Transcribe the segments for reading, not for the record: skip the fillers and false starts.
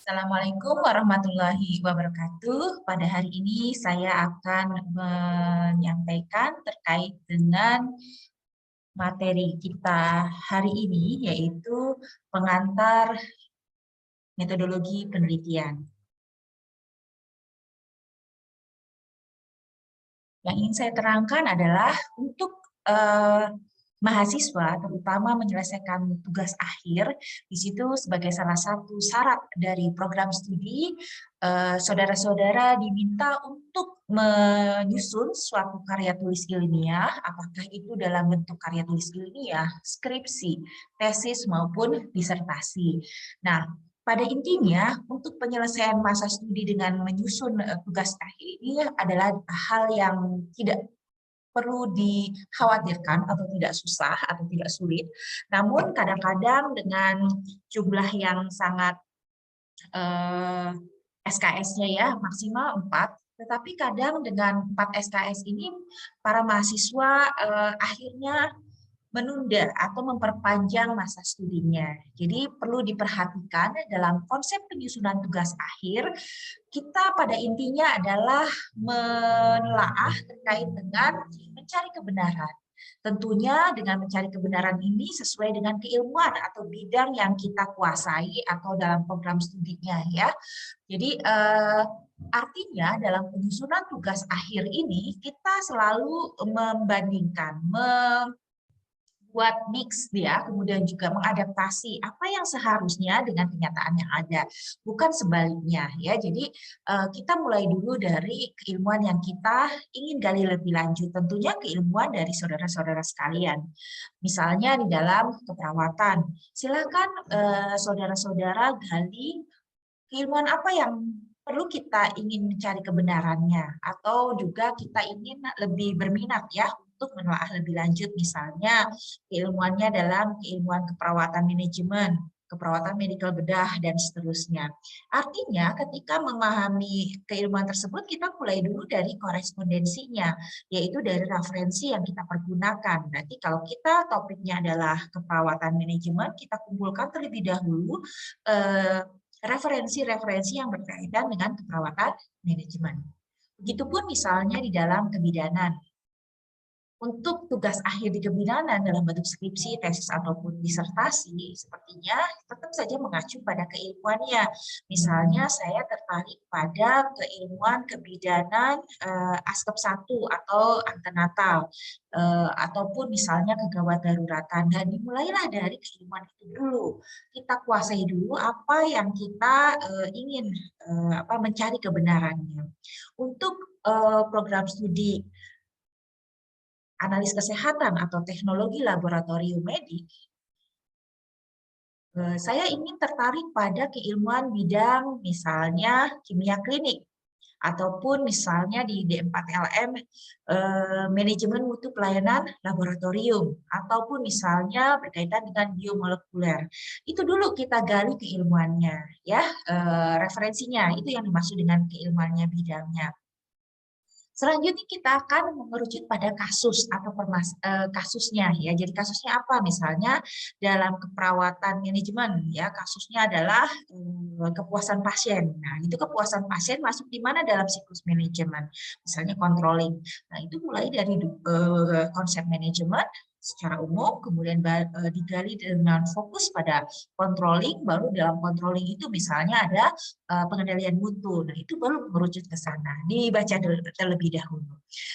Assalamualaikum warahmatullahi wabarakatuh. Pada hari ini saya akan menyampaikan terkait dengan materi kita hari ini, yaitu pengantar metodologi penelitian. Yang ingin saya terangkan adalah untuk mahasiswa, terutama menyelesaikan tugas akhir, di situ sebagai salah satu syarat dari program studi, saudara-saudara diminta untuk menyusun suatu karya tulis ilmiah, apakah itu dalam bentuk karya tulis ilmiah, skripsi, tesis, maupun disertasi. Nah, pada intinya, untuk penyelesaian masa studi dengan menyusun tugas akhir ini adalah hal yang tidak perlu dikhawatirkan atau tidak susah atau tidak sulit. Namun kadang-kadang dengan jumlah yang sangat SKS-nya ya maksimal 4, tetapi kadang dengan 4 SKS ini para mahasiswa akhirnya menunda atau memperpanjang masa studinya. Jadi perlu diperhatikan dalam konsep penyusunan tugas akhir, kita pada intinya adalah menelaah terkait dengan mencari kebenaran. Tentunya dengan mencari kebenaran ini sesuai dengan keilmuan atau bidang yang kita kuasai atau dalam program studinya ya. Jadi artinya dalam penyusunan tugas akhir ini kita selalu membandingkan, buat mix dia, kemudian juga mengadaptasi apa yang seharusnya dengan kenyataan yang ada, bukan sebaliknya ya. Jadi kita mulai dulu dari keilmuan yang kita ingin gali lebih lanjut, tentunya keilmuan dari saudara-saudara sekalian. Misalnya di dalam keperawatan, silakan saudara-saudara gali keilmuan apa yang perlu kita ingin mencari kebenarannya, atau juga kita ingin lebih berminat ya untuk menelaah lebih lanjut, misalnya keilmuannya dalam keilmuan keperawatan manajemen, keperawatan medikal bedah, dan seterusnya. Artinya ketika memahami keilmuan tersebut, kita mulai dulu dari korespondensinya, yaitu dari referensi yang kita pergunakan. Nanti kalau kita topiknya adalah keperawatan manajemen, kita kumpulkan terlebih dahulu referensi-referensi yang berkaitan dengan keperawatan manajemen. Begitupun misalnya di dalam kebidanan. Untuk tugas akhir di kebidanan dalam bentuk skripsi, tesis, ataupun disertasi, sepertinya tetap saja mengacu pada keilmuannya. Misalnya saya tertarik pada keilmuan kebidanan askep 1 atau antenatal, ataupun misalnya kegawat daruratan. Dan dimulailah dari keilmuan itu dulu. Kita kuasai dulu apa yang kita ingin mencari kebenarannya. Untuk program studi analis kesehatan atau teknologi laboratorium medik, saya ingin tertarik pada keilmuan bidang misalnya kimia klinik, ataupun misalnya di D4LM manajemen mutu pelayanan laboratorium, ataupun misalnya berkaitan dengan biomolekuler. Itu dulu kita gali keilmuannya, ya referensinya, itu yang dimaksud dengan keilmuannya bidangnya. Selanjutnya kita akan mengerucut pada kasus atau kasusnya ya. Jadi kasusnya apa? Misalnya dalam keperawatan manajemen ya, kasusnya adalah kepuasan pasien. Nah, itu kepuasan pasien masuk di mana dalam siklus manajemen? Misalnya controlling. Nah, itu mulai dari konsep manajemen secara umum, kemudian digali dengan fokus pada controlling, baru dalam controlling itu misalnya ada pengendalian mutu. Nah, itu baru merucut ke sana, dibaca terlebih dahulu.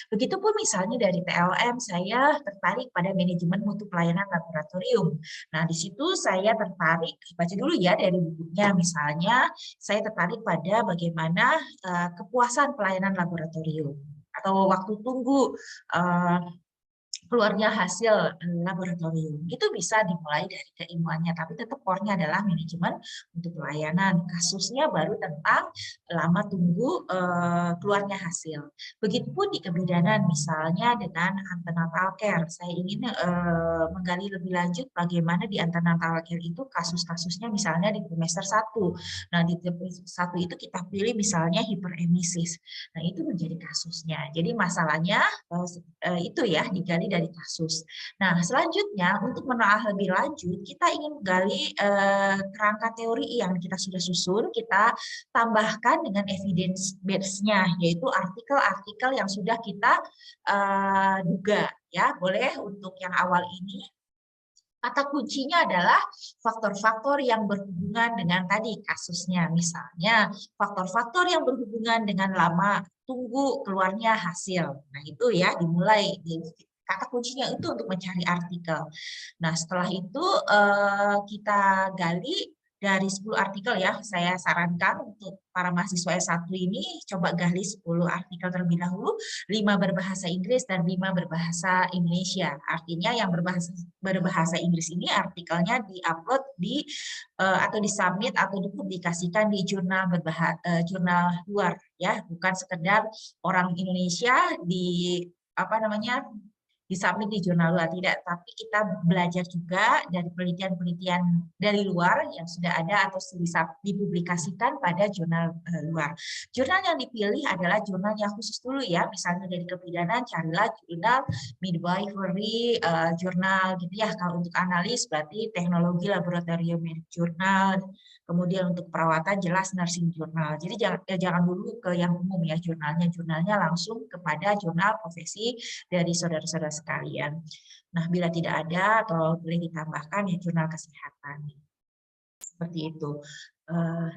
Begitupun misalnya dari TLM, saya tertarik pada manajemen mutu pelayanan laboratorium. Nah, di situ saya tertarik, baca dulu ya dari bukunya, misalnya saya tertarik pada bagaimana kepuasan pelayanan laboratorium atau waktu tunggu keluarnya hasil laboratorium. Itu bisa dimulai dari keilmuannya, tapi tetap core-nya adalah manajemen untuk pelayanan. Kasusnya baru tentang lama tunggu keluarnya hasil. Begitupun di kebidanan, misalnya dengan antenatal care. Saya ingin menggali lebih lanjut bagaimana di antenatal care itu kasus-kasusnya misalnya di trimester 1. Nah, di trimester 1 itu kita pilih misalnya hiperemesis. Nah, itu menjadi kasusnya. Jadi masalahnya itu ya digali dari dari kasus. Nah, selanjutnya untuk menelaah lebih lanjut, kita ingin gali kerangka teori yang kita sudah susun, kita tambahkan dengan evidence base-nya, yaitu artikel-artikel yang sudah kita duga. Ya, boleh untuk yang awal ini. Kata kuncinya adalah faktor-faktor yang berhubungan dengan tadi kasusnya. Misalnya, faktor-faktor yang berhubungan dengan lama tunggu keluarnya hasil. Nah, itu ya dimulai. Kata kuncinya itu untuk mencari artikel. Nah, setelah itu kita gali dari 10 artikel ya. Saya sarankan untuk para mahasiswa S1 ini coba gali 10 artikel terlebih dahulu, 5 berbahasa Inggris dan 5 berbahasa Indonesia. Artinya yang berbahasa Inggris ini artikelnya diupload di atau disubmit atau dipublikasikan di jurnal jurnal luar ya, bukan sekedar orang Indonesia di apa namanya disubmit di jurnal luar, tidak, tapi kita belajar juga dari penelitian-penelitian dari luar yang sudah ada atau bisa dipublikasikan pada jurnal luar. Jurnal yang dipilih adalah jurnal yang khusus dulu ya, misalnya dari kebidanan carilah jurnal midwifery jurnal gitu ya. Kalau untuk analis berarti teknologi laboratorium jurnal. Kemudian untuk perawatan jelas nursing jurnal. Jadi jangan dulu ke yang umum ya jurnalnya langsung kepada jurnal profesi dari saudara-saudara sekalian. Nah, bila tidak ada atau boleh ditambahkan ya jurnal kesehatan. Seperti itu.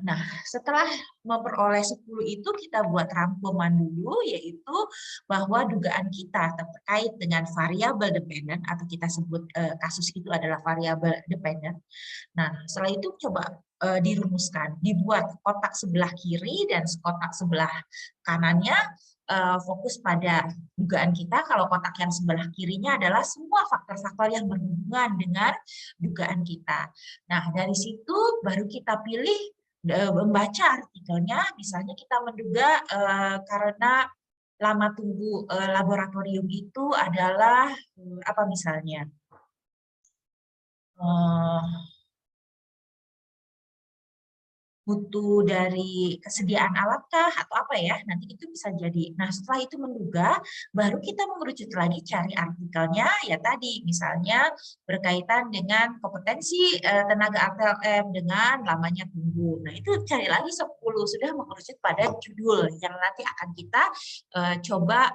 Nah, setelah memperoleh 10 itu kita buat rangkuman dulu, yaitu bahwa dugaan kita terkait dengan variabel dependent atau kita sebut kasus itu adalah variabel dependent. Nah, setelah itu coba dirumuskan, dibuat kotak sebelah kiri dan kotak sebelah kanannya fokus pada dugaan kita. Kalau kotak yang sebelah kirinya adalah semua faktor-faktor yang berhubungan dengan dugaan kita. Nah, dari situ baru kita pilih membaca artikelnya. Misalnya kita menduga karena lama tunggu laboratorium itu adalah apa misalnya? Butuh dari kesediaan alatkah atau apa ya, nanti itu bisa jadi. Nah, setelah itu menduga, baru kita mengerucut lagi cari artikelnya, ya tadi misalnya berkaitan dengan kompetensi tenaga ATLM dengan lamanya tunggu. Nah, itu cari lagi 10, sudah mengerucut pada judul yang nanti akan kita coba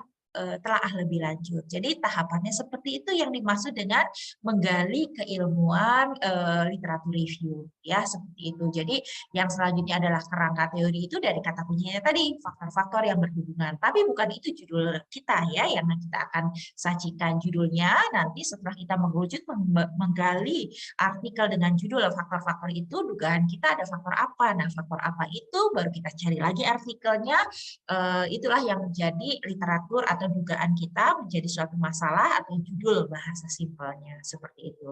telaah lebih lanjut. Jadi tahapannya seperti itu yang dimaksud dengan menggali keilmuan literatur review, ya seperti itu. Jadi yang selanjutnya adalah kerangka teori itu dari kata kuncinya tadi faktor-faktor yang berhubungan. Tapi bukan itu judul kita ya, yang kita akan sajikan judulnya nanti setelah kita mengerucut menggali artikel dengan judul faktor-faktor itu, dugaan kita ada faktor apa. Nah, faktor apa itu baru kita cari lagi artikelnya. Itulah yang menjadi literatur atau dugaan kita menjadi suatu masalah atau judul bahasa simpelnya seperti itu.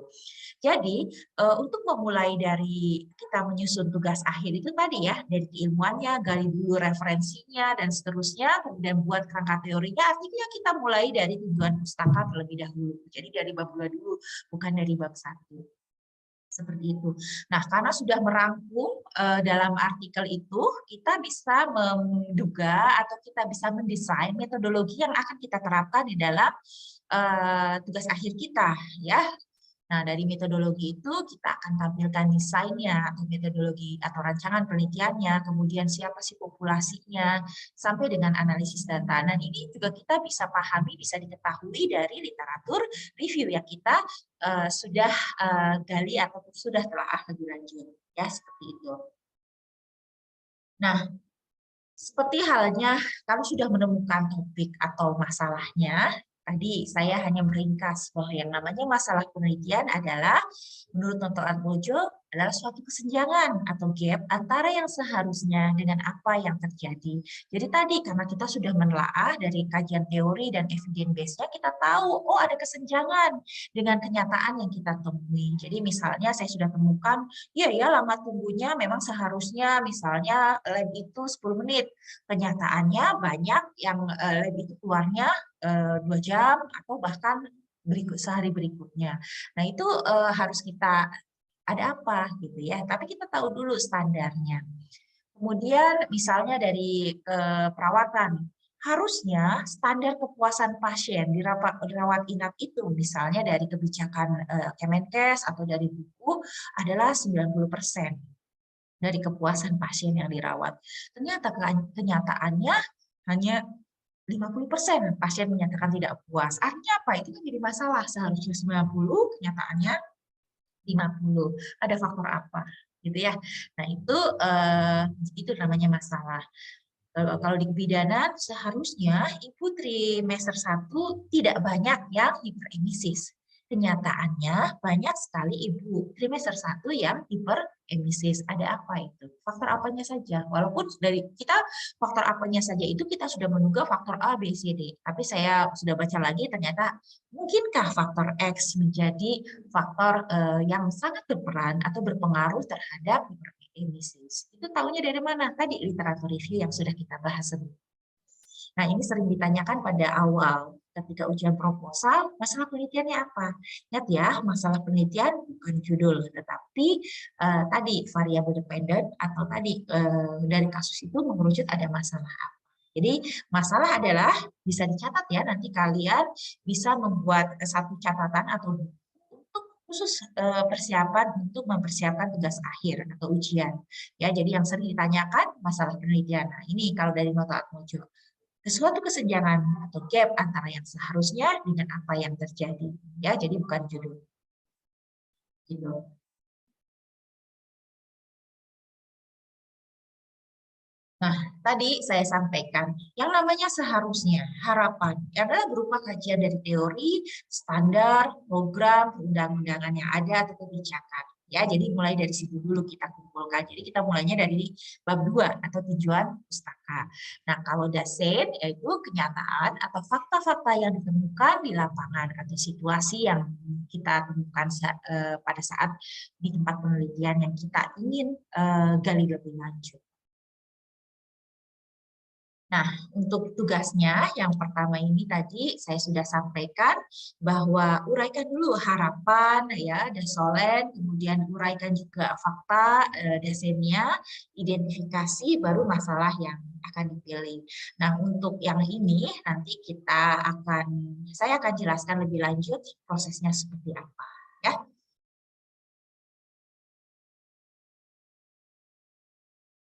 Jadi untuk memulai dari kita menyusun tugas akhir itu tadi ya, dari keilmuannya, gali dulu referensinya dan seterusnya, kemudian buat kerangka teorinya, artinya kita mulai dari tujuan pustaka terlebih dahulu. Jadi dari bab 2 dulu, bukan dari bab 1. Seperti itu. Nah, karena sudah merangkum dalam artikel itu, kita bisa menduga atau kita bisa mendesain metodologi yang akan kita terapkan di dalam tugas akhir kita, ya. Nah, dari metodologi itu kita akan tampilkan desainnya atau metodologi atau rancangan penelitiannya, kemudian siapa sih populasinya, sampai dengan analisis data. Dan ini juga kita bisa pahami, bisa diketahui dari literatur review yang kita sudah gali atau sudah telah lebih lanjut. Ya, seperti itu. Nah, seperti halnya kalau sudah menemukan topik atau masalahnya, tadi saya hanya meringkas bahwa yang namanya masalah penelitian adalah, menurut Dr. Atmojo, adalah suatu kesenjangan atau gap antara yang seharusnya dengan apa yang terjadi. Jadi tadi karena kita sudah menelaah dari kajian teori dan evidence base-nya, kita tahu, oh ada kesenjangan dengan kenyataan yang kita temui. Jadi misalnya saya sudah temukan, ya lama tunggunya memang seharusnya misalnya lab itu 10 menit. Kenyataannya banyak yang lab itu keluarnya 2 jam atau bahkan sehari berikutnya. Nah, itu harus kita ada apa gitu ya. Tapi kita tahu dulu standarnya. Kemudian misalnya dari perawatan. harusnya standar kepuasan pasien dirawat inap itu, misalnya dari kebijakan Kemenkes atau dari buku, adalah 90% dari kepuasan pasien yang dirawat. Ternyata kenyataannya hanya 50% pasien menyatakan tidak puas. Artinya apa? Itu kan jadi masalah. Seharusnya 90, kenyataannya 50. Ada faktor apa? Gitu ya. Nah, itu namanya masalah. Kalau di kebidanan seharusnya ibu trimester 1 tidak banyak yang hiperemesis. Kenyataannya banyak sekali ibu trimester 1 yang hiperemesis. Ada apa itu? Faktor apanya saja? Walaupun dari kita faktor apanya saja itu kita sudah menduga faktor A, B, C, D. Tapi saya sudah baca lagi ternyata mungkinkah faktor X menjadi faktor yang sangat berperan atau berpengaruh terhadap hiperemesis. Itu tahunya dari mana? Tadi literatur review yang sudah kita bahas sebelumnya. Nah, ini sering ditanyakan pada awal ketika ujian proposal, masalah penelitiannya apa? Ingat ya, masalah penelitian bukan judul, tetapi tadi variabel dependent atau tadi dari kasus itu mengerucut ada masalah apa. Jadi masalah adalah bisa dicatat ya, nanti kalian bisa membuat satu catatan atau khusus persiapan untuk mempersiapkan tugas akhir atau ujian. Ya, jadi yang sering ditanyakan masalah penelitian. Nah, ini kalau dari nota Atmojo, suatu kesenjangan atau gap antara yang seharusnya dengan apa yang terjadi. Ya, jadi bukan judul. Gitu. Nah, tadi saya sampaikan, yang namanya seharusnya, harapan, adalah berupa kajian dari teori, standar, program, undang-undangan yang ada, atau kebijakan. Ya, jadi mulai dari situ dulu kita kumpulkan. Jadi kita mulainya dari bab 2 atau tujuan pustaka. Nah, kalau dasen yaitu kenyataan atau fakta-fakta yang ditemukan di lapangan atau situasi yang kita temukan pada saat di tempat penelitian yang kita ingin gali lebih lanjut. Nah, untuk tugasnya yang pertama ini tadi saya sudah sampaikan bahwa uraikan dulu harapan ya Dasolen, kemudian uraikan juga fakta dasennya, identifikasi baru masalah yang akan dipilih. Nah, untuk yang ini nanti saya akan jelaskan lebih lanjut prosesnya seperti apa ya.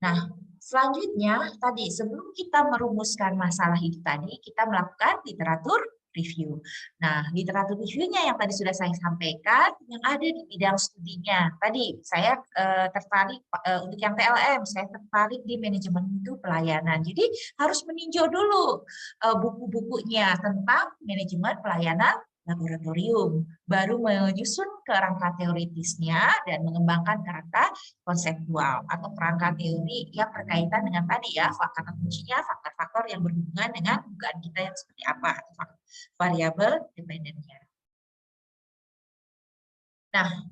Nah, selanjutnya tadi sebelum kita merumuskan masalah itu tadi, kita melakukan literatur review. Nah, literatur reviewnya yang tadi sudah saya sampaikan, yang ada di bidang studinya. Tadi saya tertarik untuk yang TLM, saya tertarik di manajemen mutu pelayanan. Jadi harus meninjau dulu buku-bukunya tentang manajemen pelayanan laboratorium, baru menyusun kerangka teoritisnya dan mengembangkan kerangka konseptual atau kerangka teori yang berkaitan dengan tadi ya, kata kuncinya faktor-faktor yang berhubungan dengan dugaan kita yang seperti apa, atau variabel dependennya. Nah,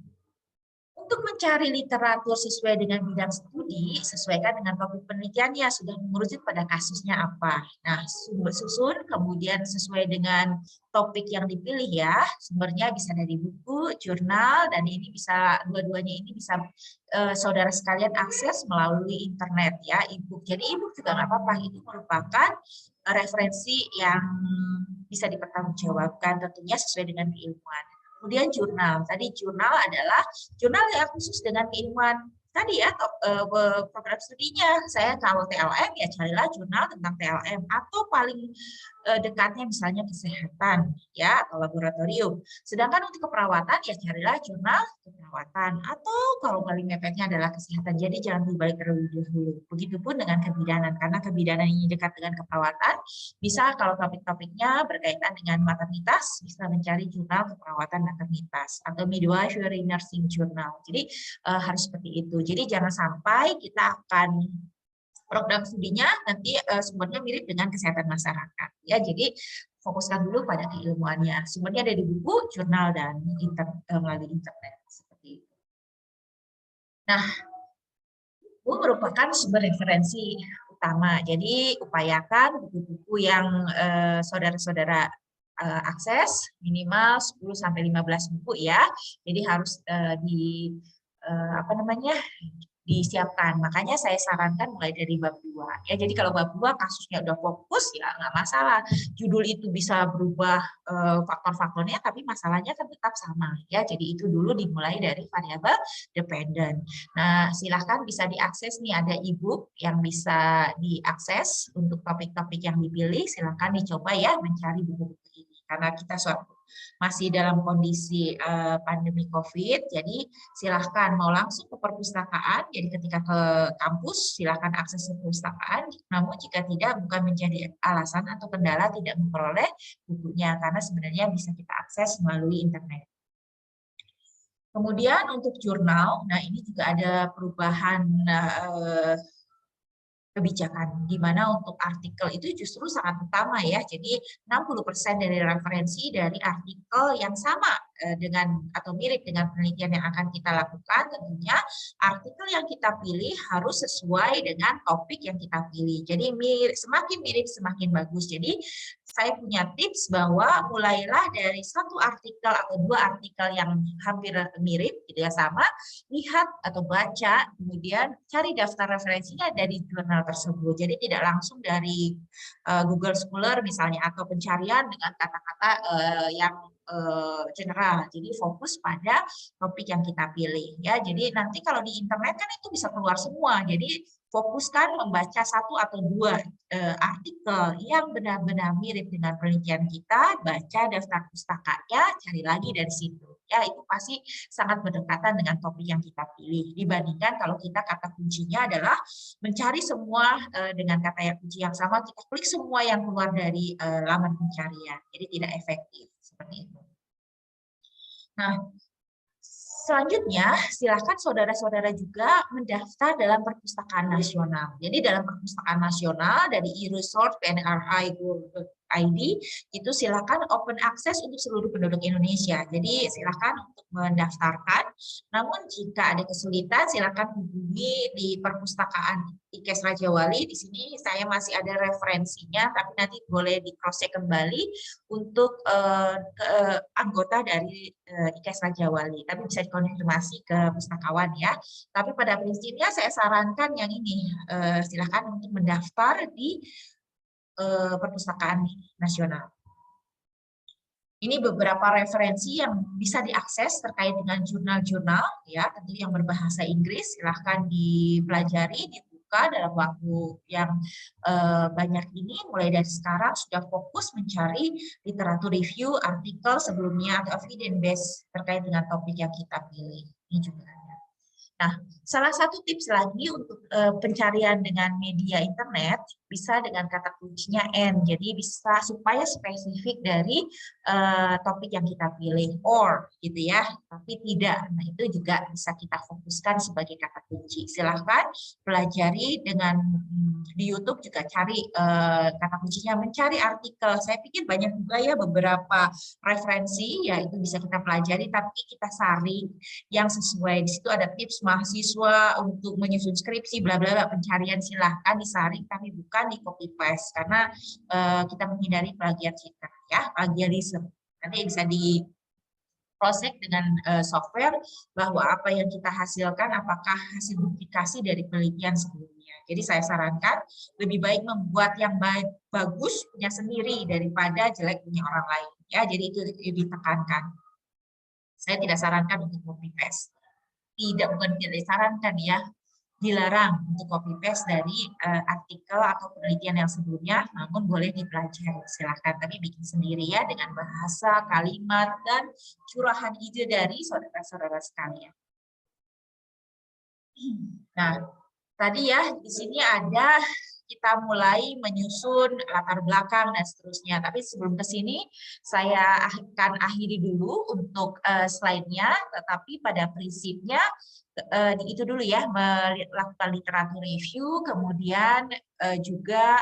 untuk mencari literatur sesuai dengan bidang studi, sesuaikan dengan topik penelitiannya, sudah mengerucut pada kasusnya apa. Nah, sumber susun, kemudian sesuai dengan topik yang dipilih ya, sumbernya bisa dari buku, jurnal, dan ini bisa, dua-duanya ini bisa saudara sekalian akses melalui internet ya, e-book. Jadi e-book juga nggak apa-apa, itu merupakan referensi yang bisa dipertanggungjawabkan tentunya sesuai dengan keilmuan. Kemudian jurnal. Tadi jurnal adalah jurnal yang khusus dengan keilmuan tadi ya, program studinya. Saya kalau TLM ya carilah jurnal tentang TLM atau paling dekatnya misalnya kesehatan ya atau laboratorium. Sedangkan untuk keperawatan ya carilah jurnal keperawatan atau kalau paling mepetnya adalah kesehatan. Jadi jangan dibalik terlebih dahulu. Begitupun dengan kebidanan karena kebidanan ini dekat dengan keperawatan. Bisa kalau topik-topiknya berkaitan dengan maternitas bisa mencari jurnal keperawatan maternitas atau midwifery nursing journal. Jadi harus seperti itu. Jadi jangan sampai kita akan program studinya nanti sumbernya mirip dengan kesehatan masyarakat. Ya, jadi fokuskan dulu pada keilmuannya. Sumbernya ada di buku, jurnal, dan melalui internet. Seperti itu. Nah, buku merupakan sumber referensi utama. Jadi upayakan buku-buku yang saudara-saudara akses minimal 10-15 buku ya. Jadi harus disiapkan. Makanya saya sarankan mulai dari bab 2. Ya, jadi kalau bab 2 kasusnya udah fokus, ya nggak masalah. Judul itu bisa berubah faktor-faktornya, tapi masalahnya kan tetap sama. Ya, jadi itu dulu dimulai dari variabel dependent. Nah, silahkan bisa diakses nih, ada e-book yang bisa diakses untuk topik-topik yang dipilih. Silahkan dicoba ya mencari buku-buku ini. Karena kita masih dalam kondisi pandemi COVID, jadi silahkan mau langsung ke perpustakaan, jadi ketika ke kampus silahkan akses ke perpustakaan, namun jika tidak bukan menjadi alasan atau kendala tidak memperoleh bukunya, karena sebenarnya bisa kita akses melalui internet. Kemudian untuk jurnal, nah ini juga ada perubahan kebijakan, di mana untuk artikel itu justru sangat utama ya, jadi 60% dari referensi dari artikel yang sama dengan atau mirip dengan penelitian yang akan kita lakukan, tentunya artikel yang kita pilih harus sesuai dengan topik yang kita pilih. Jadi semakin mirip semakin bagus. Jadi saya punya tips bahwa mulailah dari satu artikel atau 2 artikel yang hampir mirip, gitu ya, sama, lihat atau baca, kemudian cari daftar referensinya dari jurnal tersebut. Jadi tidak langsung dari Google Scholar misalnya, atau pencarian dengan kata-kata yang general. Jadi fokus pada topik yang kita pilih. Ya, jadi nanti kalau di internet kan itu bisa keluar semua. Jadi fokuskan membaca 1 atau 2 artikel yang benar-benar mirip dengan penelitian kita, baca daftar pustakanya, cari lagi dari situ. Ya, itu pasti sangat berdekatan dengan topik yang kita pilih. Dibandingkan kalau kita kata kuncinya adalah mencari semua dengan kata yang kunci yang sama, kita klik semua yang keluar dari laman pencarian. Jadi tidak efektif seperti itu. Nah, selanjutnya, silakan saudara-saudara juga mendaftar dalam Perpustakaan Nasional. Jadi dalam Perpustakaan Nasional dari e-resource PNRI.id itu silakan open access untuk seluruh penduduk Indonesia. Jadi silakan untuk mendaftarkan. Namun jika ada kesulitan, silakan hubungi di Perpustakaan IKES Raja Wali. Di sini saya masih ada referensinya, tapi nanti boleh di cross check kembali untuk anggota dari IKES Raja Wali. Tapi bisa dikonfirmasi ke pustakawan ya. Tapi pada prinsipnya saya sarankan yang ini, silakan untuk mendaftar di Perpustakaan Nasional. Ini beberapa referensi yang bisa diakses terkait dengan jurnal-jurnal, ya, tentu yang berbahasa Inggris. Silahkan dipelajari, dibuka dalam waktu yang banyak ini. Mulai dari sekarang sudah fokus mencari literatur review, artikel sebelumnya, atau evidence base terkait dengan topik yang kita pilih. Ini juga ada. Nah, salah satu tips lagi untuk pencarian dengan media internet bisa dengan kata kuncinya and. Jadi bisa supaya spesifik dari topik yang kita pilih, or gitu ya, tapi tidak. Nah, itu juga bisa kita fokuskan sebagai kata kunci. Silahkan pelajari dengan di YouTube juga cari kata kuncinya mencari artikel. Saya pikir banyak juga ya beberapa referensi, ya itu bisa kita pelajari, tapi kita saring yang sesuai. Di situ ada tips mahasiswa untuk menyusun skripsi, bla bla bla, pencarian silahkan disaring, tapi bukan di copy paste karena kita menghindari plagiarisme ya, plagiarisme. Nanti bisa di cross-check dengan software bahwa apa yang kita hasilkan apakah hasil duplikasi dari penelitian sebelumnya. Jadi saya sarankan lebih baik membuat yang bagus punya sendiri daripada jelek punya orang lain. Ya, jadi itu ditekankan. Saya tidak sarankan untuk copy paste. Bukan tidak disarankan ya, dilarang untuk copy paste dari artikel atau penelitian yang sebelumnya, namun boleh dipelajari silahkan, tapi bikin sendiri ya dengan bahasa, kalimat, dan curahan ide dari saudara-saudara sekalian. Nah, tadi ya di sini ada kita mulai menyusun latar belakang dan seterusnya. Tapi sebelum ke sini, saya akan akhiri dulu untuk slide-nya, tetapi pada prinsipnya itu dulu ya, melakukan literatur review, kemudian juga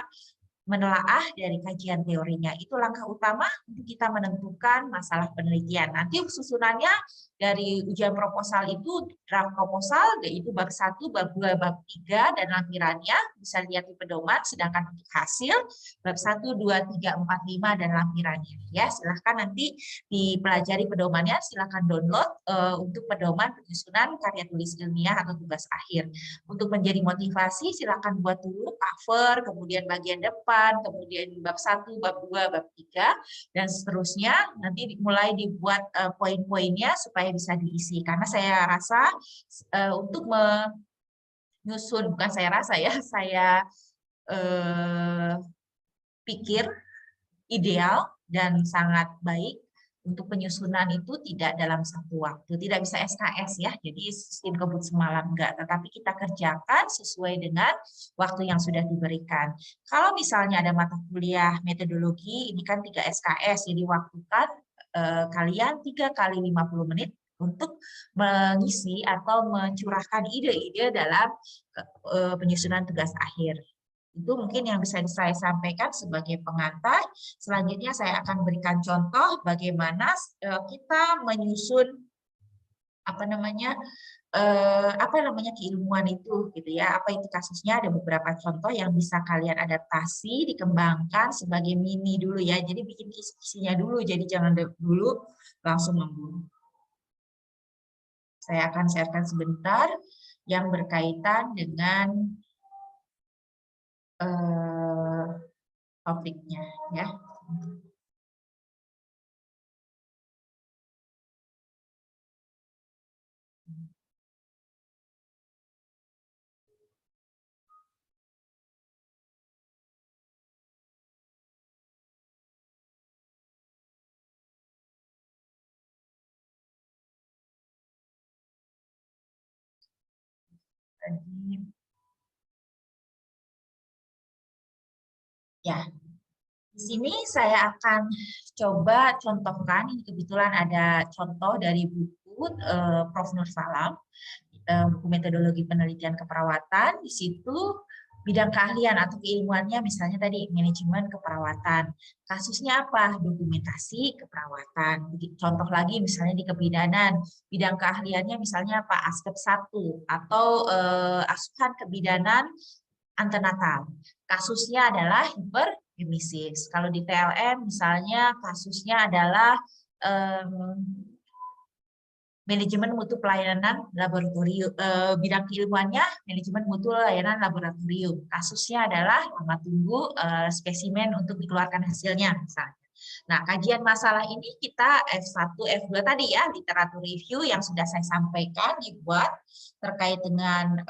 menelaah dari kajian teorinya. Itu langkah utama untuk kita menentukan masalah penelitian. Nanti susunannya dari ujian proposal itu draft proposal, yaitu bab 1, bab 2, bab 3, dan lampirannya bisa lihat di pedoman, sedangkan untuk hasil bab 1, 2, 3, 4, 5, dan lampirannya. Ya, silahkan nanti dipelajari pedomannya, silahkan download untuk pedoman penyusunan karya tulis ilmiah atau tugas akhir. Untuk menjadi motivasi, silahkan buat dulu cover, kemudian bagian depan, kemudian bab 1, bab 2, bab 3, dan seterusnya. Nanti mulai dibuat poin-poinnya supaya bisa diisi, karena saya rasa untuk menyusun, bukan saya rasa ya, saya pikir ideal dan sangat baik untuk penyusunan itu tidak dalam satu waktu, tidak bisa SKS ya, jadi sistem kebut semalam enggak, tetapi kita kerjakan sesuai dengan waktu yang sudah diberikan. Kalau misalnya ada mata kuliah metodologi, ini kan 3 SKS, jadi waktukan kalian 3 kali 50 menit untuk mengisi atau mencurahkan ide-ide dalam penyusunan tugas akhir. Itu mungkin yang bisa saya sampaikan sebagai pengantar. Selanjutnya saya akan berikan contoh bagaimana kita menyusun apa namanya keilmuan itu gitu ya, apa itu kasusnya. Ada beberapa contoh yang bisa kalian adaptasi, dikembangkan sebagai mini dulu ya, jadi bikin isinya dulu, jadi jangan dulu langsung membunuh. Saya akan sharekan sebentar yang berkaitan dengan topiknya ya. Ya, di sini saya akan coba contohkan, ini kebetulan ada contoh dari buku Prof. Nur Salam, buku metodologi penelitian keperawatan. Di situ bidang keahlian atau keilmuannya misalnya tadi manajemen keperawatan. Kasusnya apa? Dokumentasi keperawatan. Contoh lagi misalnya di kebidanan, bidang keahliannya misalnya apa? Askep 1 atau asuhan kebidanan antenatal. Kasusnya adalah hiperemesis. Kalau di TLM misalnya kasusnya adalah manajemen mutu pelayanan laboratorium, bidang keilmuannya manajemen mutu layanan laboratorium. Kasusnya adalah lama tunggu spesimen untuk dikeluarkan hasilnya misalnya. Nah, kajian masalah ini kita F1, F2 tadi ya, literatur review yang sudah saya sampaikan dibuat terkait dengan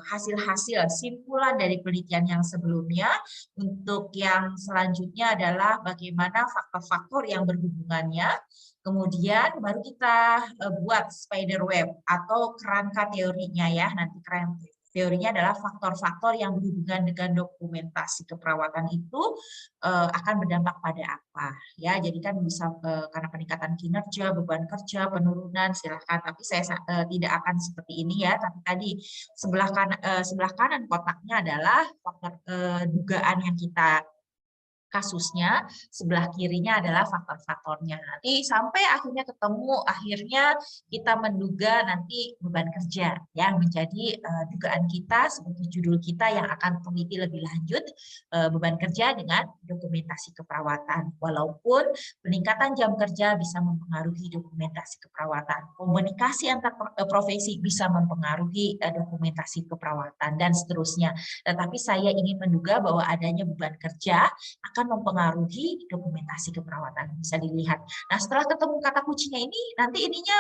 hasil-hasil simpulan dari penelitian yang sebelumnya. Untuk yang selanjutnya adalah bagaimana faktor-faktor yang berhubungannya. Kemudian baru kita buat spider web atau kerangka teorinya ya. Nanti kerangka teorinya adalah faktor-faktor yang berhubungan dengan dokumentasi keperawatan itu akan berdampak pada apa ya. Jadi kan bisa karena peningkatan kinerja, beban kerja, penurunan, silahkan. Tapi saya tidak akan seperti ini ya. Tapi tadi sebelah kanan kotaknya adalah faktor dugaan yang kita kasusnya, sebelah kirinya adalah faktor-faktornya. Nanti sampai akhirnya ketemu, akhirnya kita menduga nanti beban kerja yang menjadi dugaan kita seperti judul kita yang akan teliti lebih lanjut, beban kerja dengan dokumentasi keperawatan. Walaupun peningkatan jam kerja bisa mempengaruhi dokumentasi keperawatan, komunikasi antar profesi bisa mempengaruhi dokumentasi keperawatan dan seterusnya. Tetapi saya ingin menduga bahwa adanya beban kerja akan mempengaruhi dokumentasi keperawatan, bisa dilihat. Nah, setelah ketemu kata kuncinya ini, nanti ininya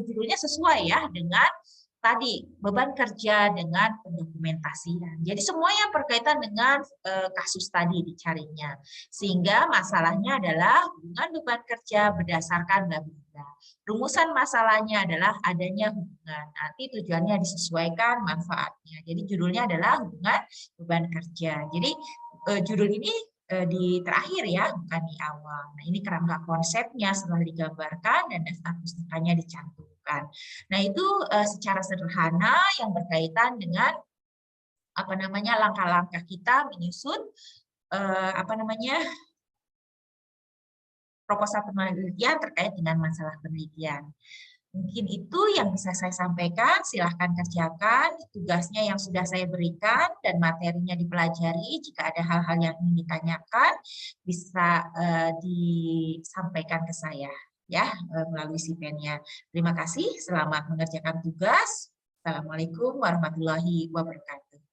judulnya sesuai ya dengan tadi beban kerja dengan pendokumentasian. Jadi semuanya berkaitan dengan kasus tadi dicarinya. Sehingga masalahnya adalah hubungan beban kerja berdasarkan bla bla bla. Rumusan masalahnya adalah adanya hubungan. Nanti tujuannya disesuaikan manfaatnya. Jadi judulnya adalah hubungan beban kerja. Jadi judul ini di terakhir ya, bukan di awal. Nah, ini kerangka konsepnya setelah digambarkan dan daftar pustakanya dicantumkan. Nah, itu secara sederhana yang berkaitan dengan apa namanya langkah-langkah kita menyusun apa namanya proposal penelitian terkait dengan masalah penelitian. Mungkin itu yang bisa saya sampaikan. Silahkan kerjakan tugasnya yang sudah saya berikan dan materinya dipelajari. Jika ada hal-hal yang ingin ditanyakan, bisa disampaikan ke saya ya melalui Sipennya. Terima kasih. Selamat mengerjakan tugas. Assalamualaikum warahmatullahi wabarakatuh.